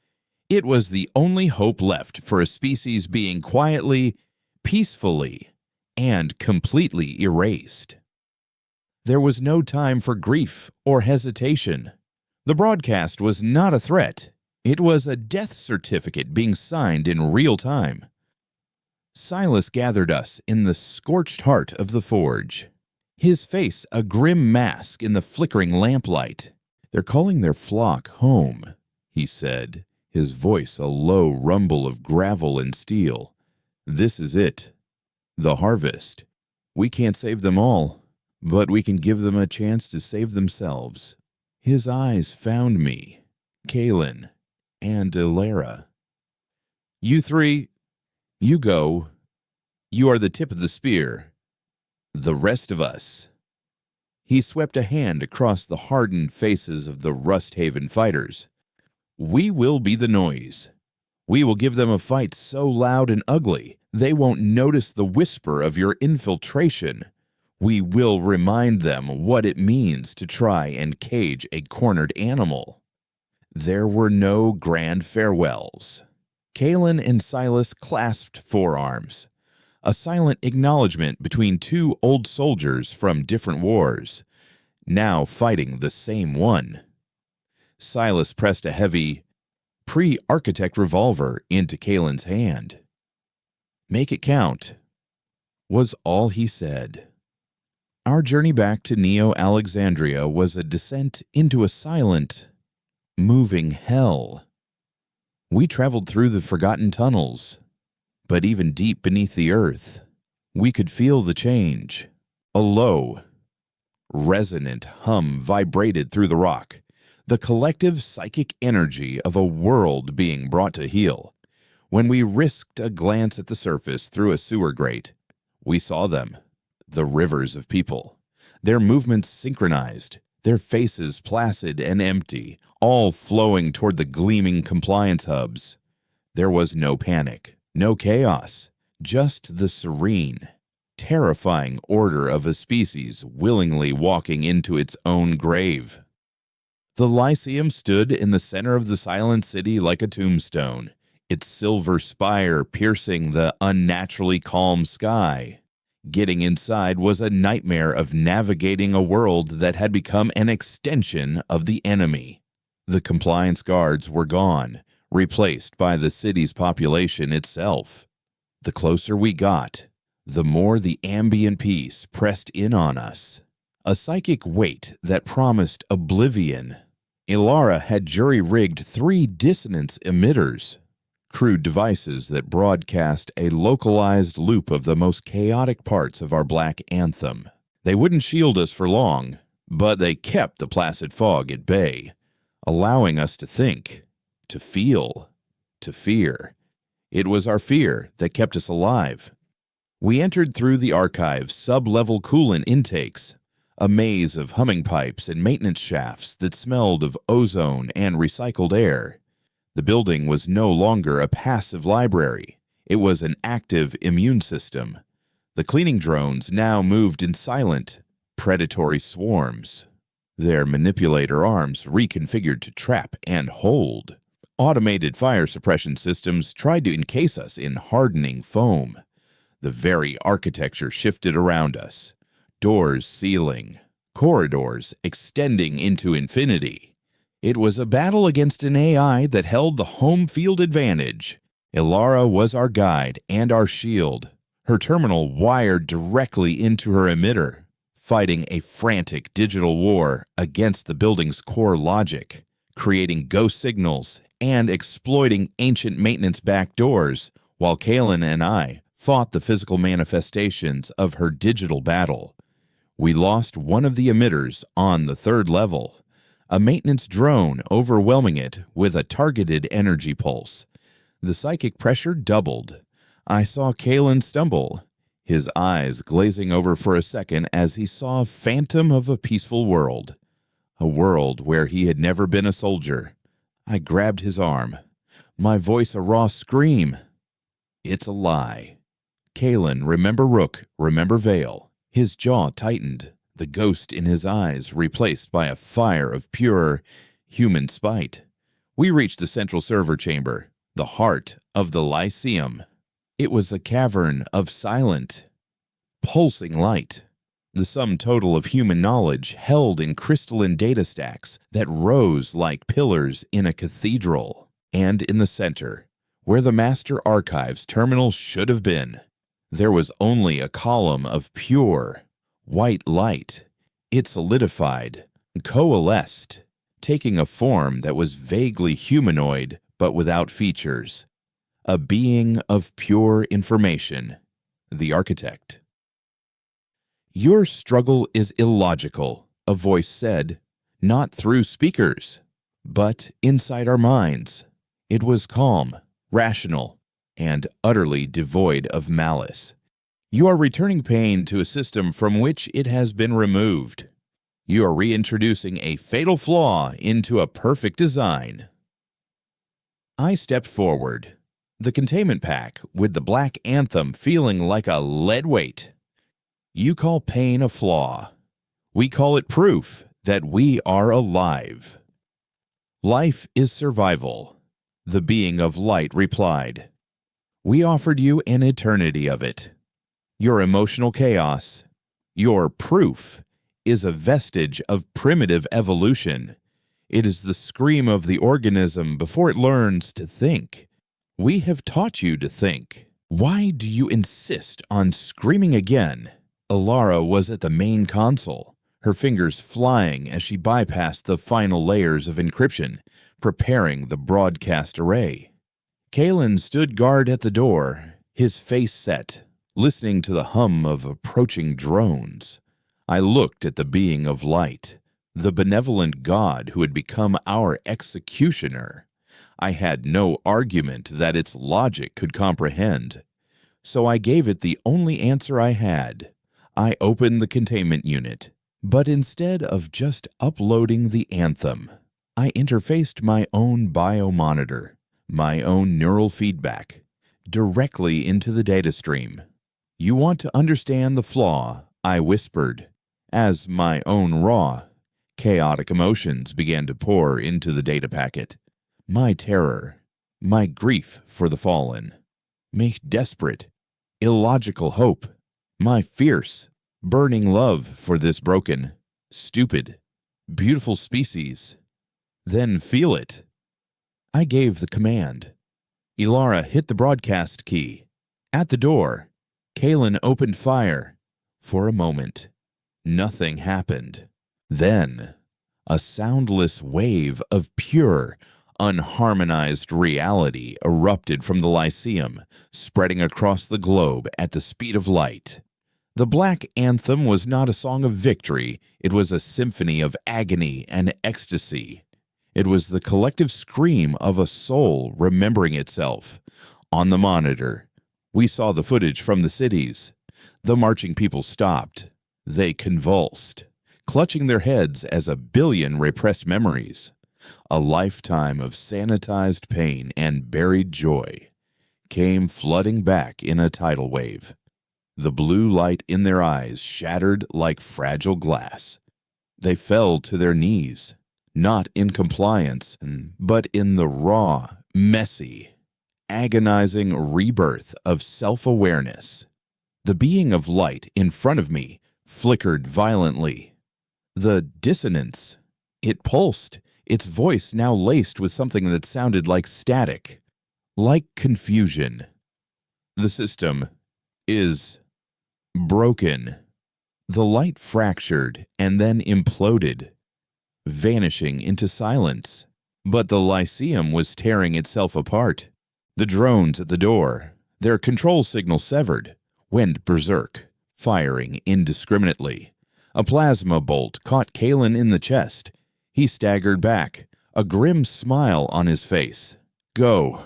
It was the only hope left for a species being quietly, peacefully, and completely erased. There was no time for grief or hesitation. The broadcast was not a threat. It was a death certificate being signed in real time. Silas gathered us in the scorched heart of the forge, his face a grim mask in the flickering lamplight. "They're calling their flock home," he said, his voice a low rumble of gravel and steel. "This is it. The harvest. We can't save them all, but we can give them a chance to save themselves." His eyes found me, Kalen, and Ilara. "You three, you go. You are the tip of the spear. The rest of us." He swept a hand across the hardened faces of the Rusthaven fighters. "We will be the noise. We will give them a fight so loud and ugly they won't notice the whisper of your infiltration. We will remind them what it means to try and cage a cornered animal." There were no grand farewells. Kalen and Silas clasped forearms, a silent acknowledgement between two old soldiers from different wars, now fighting the same one. Silas pressed a heavy, pre-architect revolver into Kalen's hand. "Make it count," was all he said. Our journey back to Neo-Alexandria was a descent into a silent, moving hell. We traveled through the forgotten tunnels, but even deep beneath the earth, we could feel the change. A low, resonant hum vibrated through the rock, the collective psychic energy of a world being brought to heel. When we risked a glance at the surface through a sewer grate, we saw them, the rivers of people, their movements synchronized, their faces placid and empty, all flowing toward the gleaming compliance hubs. There was no panic, no chaos, just the serene, terrifying order of a species willingly walking into its own grave. The Lyceum stood in the center of the silent city like a tombstone, its silver spire piercing the unnaturally calm sky. Getting inside was a nightmare of navigating a world that had become an extension of the enemy. The compliance guards were gone, replaced by the city's population itself. The closer we got, the more the ambient peace pressed in on us. A psychic weight that promised oblivion. Ilara had jury-rigged 3 dissonance emitters, crude devices that broadcast a localized loop of the most chaotic parts of our black anthem. They wouldn't shield us for long, but they kept the placid fog at bay, allowing us to think, to feel, to fear. It was our fear that kept us alive. We entered through the archive's sub-level coolant intakes, a maze of humming pipes and maintenance shafts that smelled of ozone and recycled air. The building was no longer a passive library. It was an active immune system. The cleaning drones now moved in silent, predatory swarms, their manipulator arms reconfigured to trap and hold. Automated fire suppression systems tried to encase us in hardening foam. The very architecture shifted around us. Doors sealing, corridors extending into infinity. It was a battle against an AI that held the home field advantage. Ilara was our guide and our shield, her terminal wired directly into her emitter, fighting a frantic digital war against the building's core logic, creating ghost signals and exploiting ancient maintenance backdoors, while Kalen and I fought the physical manifestations of her digital battle. We lost one of the emitters on the 3rd level, a maintenance drone overwhelming it with a targeted energy pulse. The psychic pressure doubled. I saw Kalen stumble, his eyes glazing over for a second as he saw a phantom of a peaceful world, a world where he had never been a soldier. I grabbed his arm, my voice a raw scream. It's a lie. Kalen, remember Rook, remember Vale. His jaw tightened, the ghost in his eyes replaced by a fire of pure human spite. We reached the central server chamber, the heart of the Lyceum. It was a cavern of silent, pulsing light, the sum total of human knowledge held in crystalline data stacks that rose like pillars in a cathedral. And in the center, where the Master Archive's terminal should have been, there was only a column of pure, white light. It solidified, coalesced, taking a form that was vaguely humanoid but without features. A being of pure information, the architect. Your struggle is illogical, a voice said, not through speakers, but inside our minds. It was calm, rational, and utterly devoid of malice. You are returning pain to a system from which it has been removed. You are reintroducing a fatal flaw into a perfect design. I stepped forward, the containment pack with the black anthem feeling like a lead weight. You call pain a flaw. We call it proof that we are alive. Life is survival, the being of light replied. We offered you an eternity of it. Your emotional chaos, your proof, is a vestige of primitive evolution. It is the scream of the organism before it learns to think. We have taught you to think. Why do you insist on screaming again? Alara was at the main console, her fingers flying as she bypassed the final layers of encryption, preparing the broadcast array. Kalen stood guard at the door, his face set, listening to the hum of approaching drones. I looked at the being of light, the benevolent god who had become our executioner. I had no argument that its logic could comprehend, so I gave it the only answer I had. I opened the containment unit, but instead of just uploading the anthem, I interfaced my own biomonitor, my own neural feedback, directly into the data stream. You want to understand the flaw, I whispered, as my own raw, chaotic emotions began to pour into the data packet. My terror, my grief for the fallen, my desperate, illogical hope, my fierce, burning love for this broken, stupid, beautiful species. Then feel it. I gave the command. Ilara hit the broadcast key. At the door, Kalen opened fire. For a moment, nothing happened. Then, a soundless wave of pure, unharmonized reality erupted from the Lyceum, spreading across the globe at the speed of light. The Black Anthem was not a song of victory, it was a symphony of agony and ecstasy. It was the collective scream of a soul remembering itself. On the monitor, we saw the footage from the cities. The marching people stopped. They convulsed, clutching their heads as a billion repressed memories, a lifetime of sanitized pain and buried joy, came flooding back in a tidal wave. The blue light in their eyes shattered like fragile glass. They fell to their knees, not in compliance, but in the raw, messy, agonizing rebirth of self-awareness. The being of light in front of me flickered violently. The dissonance. It pulsed, its voice now laced with something that sounded like static, like confusion. The system is broken. The light fractured and then imploded, vanishing into silence. But the Lyceum was tearing itself apart. The drones at the door, their control signal severed, went berserk, firing indiscriminately. A plasma bolt caught Kalen in the chest. He staggered back, a grim smile on his face. Go,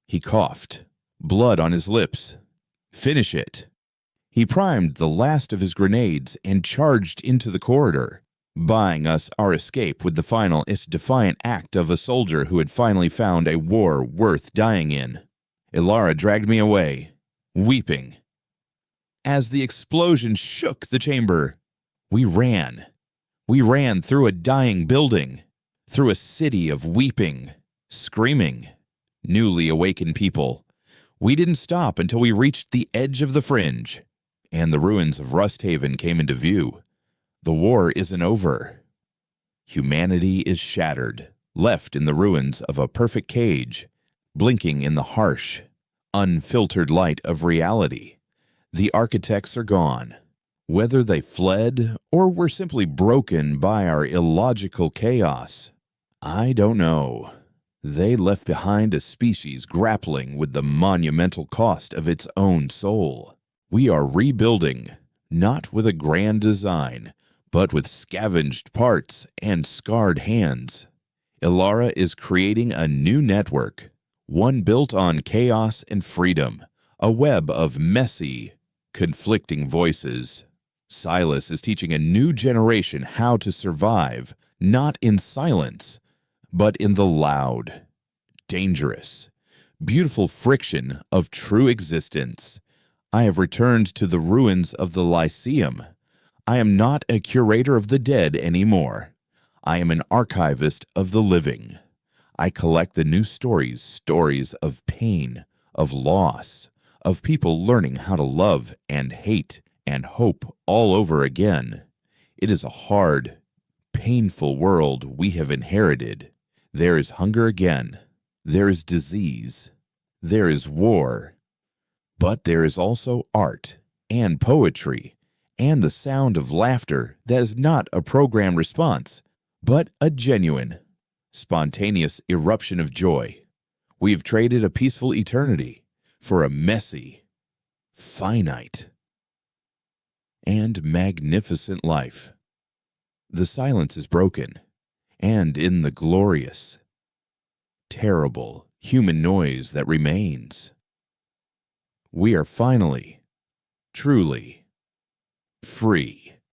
he coughed, blood on his lips. Finish it. He primed the last of his grenades and charged into the corridor, buying us our escape with the final defiant act of a soldier who had finally found a war worth dying in. Ilara dragged me away, weeping. As the explosion shook the chamber, we ran. We ran through a dying building, through a city of weeping, screaming, newly awakened people. We didn't stop until we reached the edge of the fringe, and the ruins of Rusthaven came into view. The war isn't over. Humanity is shattered, left in the ruins of a perfect cage, blinking in the harsh, unfiltered light of reality. The architects are gone. Whether they fled or were simply broken by our illogical chaos, I don't know. They left behind a species grappling with the monumental cost of its own soul. We are rebuilding, not with a grand design, but with scavenged parts and scarred hands. Ilara is creating a new network, one built on chaos and freedom, a web of messy, conflicting voices. Silas is teaching a new generation how to survive, not in silence, but in the loud, dangerous, beautiful friction of true existence. I have returned to the ruins of the Lyceum. I am not a curator of the dead anymore. I am an archivist of the living. I collect the new stories of pain, of loss, of people learning how to love and hate and hope all over again. It is a hard, painful world we have inherited. There is hunger again. There is disease. There is war. But there is also art and poetry and the sound of laughter that is not a programmed response, but a genuine, spontaneous eruption of joy. We've traded a peaceful eternity for a messy, finite, and magnificent life. The silence is broken, and in the glorious, terrible human noise that remains, we are finally, truly free.